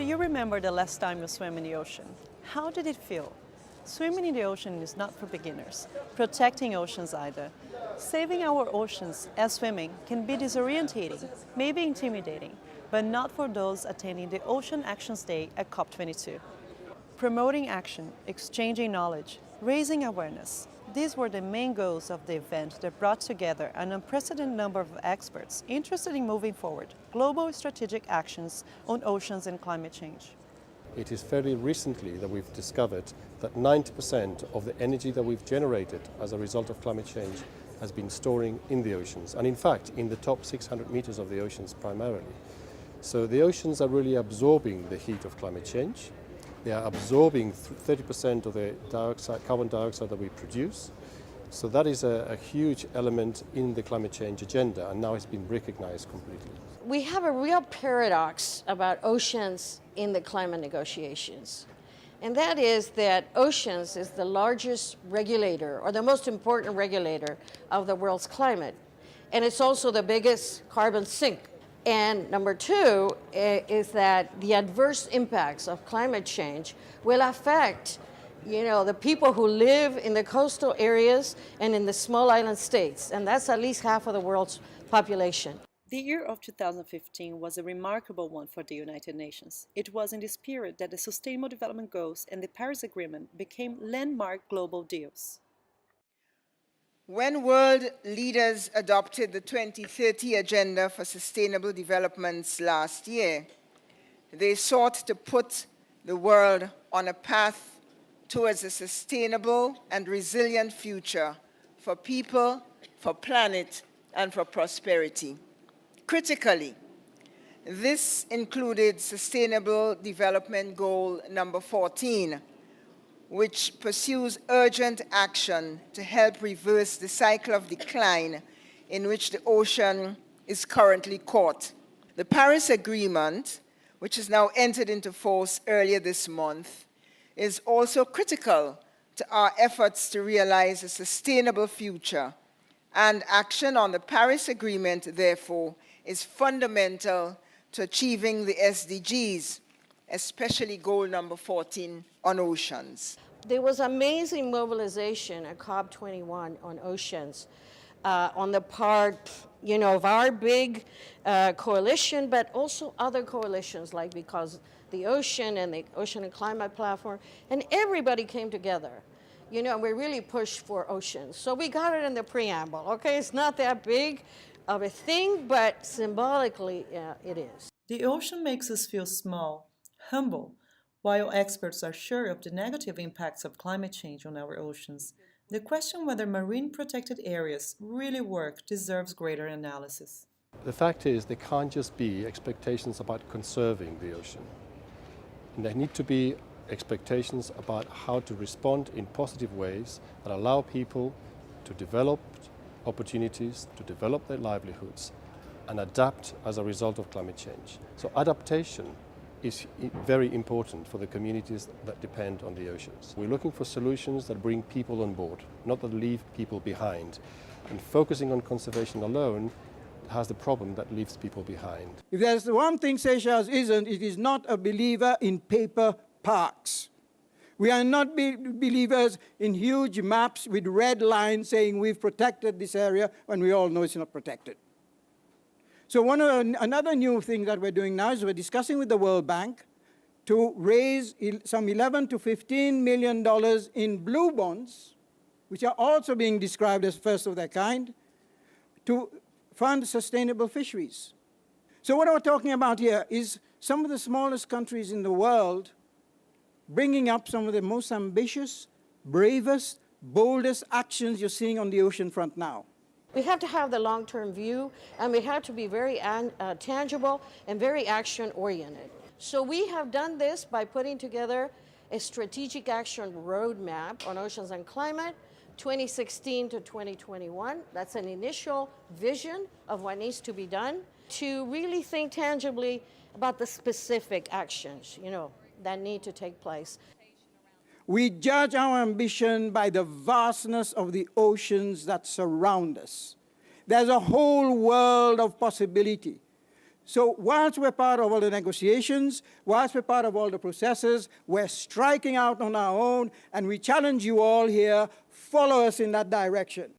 you remember the last time you swam in the ocean? How did it feel? Swimming in the ocean is not for beginners. Protecting oceans either. Saving our oceans as swimming can be disorientating, maybe intimidating, but not for those attending the Ocean Actions Day at COP22. Promoting action, exchanging knowledge, raising awareness. These were the main goals of the event that brought together an unprecedented number of experts interested in moving forward global strategic actions on oceans and climate change. It is fairly recently that we've discovered that 90% of the energy that we've generated as a result of climate change has been storing in the oceans, and in fact in the top 600 meters of the oceans primarily. So the oceans are really absorbing the heat of climate change. They are absorbing 30% of the carbon dioxide that we produce. So that is a huge element in the climate change agenda, and now it's been recognized completely. We have a real paradox about oceans in the climate negotiations. And that is that oceans is the largest regulator, or the most important regulator of the world's climate. And it's also the biggest carbon sink. And number two is that the adverse impacts of climate change will affect, the people who live in the coastal areas and in the small island states. And that's at least half of the world's population. The year of 2015 was a remarkable one for the United Nations. It was in this period that the Sustainable Development Goals and the Paris Agreement became landmark global deals. When world leaders adopted the 2030 Agenda for Sustainable Development last year, they sought to put the world on a path towards a sustainable and resilient future for people, for planet, and for prosperity. Critically, this included Sustainable Development Goal number 14, which pursues urgent action to help reverse the cycle of decline in which the ocean is currently caught. The Paris Agreement, which has now entered into force earlier this month, is also critical to our efforts to realize a sustainable future, and action on the Paris Agreement, therefore, is fundamental to achieving the SDGs, especially goal number 14 on oceans. There was amazing mobilization at COP21 on oceans on the part, of our big coalition, but also other coalitions like Because the Ocean and the Ocean and Climate Platform, and everybody came together. We really pushed for oceans. So we got it in the preamble, okay? It's not that big of a thing, but symbolically it is. The ocean makes us feel small, humble. While experts are sure of the negative impacts of climate change on our oceans, the question whether marine protected areas really work deserves greater analysis. The fact is, there can't just be expectations about conserving the ocean. And there need to be expectations about how to respond in positive ways that allow people to develop opportunities, to develop their livelihoods, and adapt as a result of climate change. So adaptation is very important for the communities that depend on the oceans. We're looking for solutions that bring people on board, not that leave people behind. And focusing on conservation alone has the problem that leaves people behind. If there's the one thing Seychelles isn't, it is not a believer in paper parks. We are not believers in huge maps with red lines saying we've protected this area when we all know it's not protected. So another new thing that we're doing now is we're discussing with the World Bank to raise some $11 to $15 million in blue bonds, which are also being described as first of their kind, to fund sustainable fisheries. So what we're talking about here is some of the smallest countries in the world bringing up some of the most ambitious, bravest, boldest actions you're seeing on the ocean front now. We have to have the long-term view, and we have to be very tangible and very action-oriented. So we have done this by putting together a strategic action roadmap on oceans and climate, 2016 to 2021. That's an initial vision of what needs to be done to really think tangibly about the specific actions, that need to take place. We judge our ambition by the vastness of the oceans that surround us. There's a whole world of possibility. So whilst we're part of all the negotiations, whilst we're part of all the processes, we're striking out on our own, and we challenge you all here, follow us in that direction.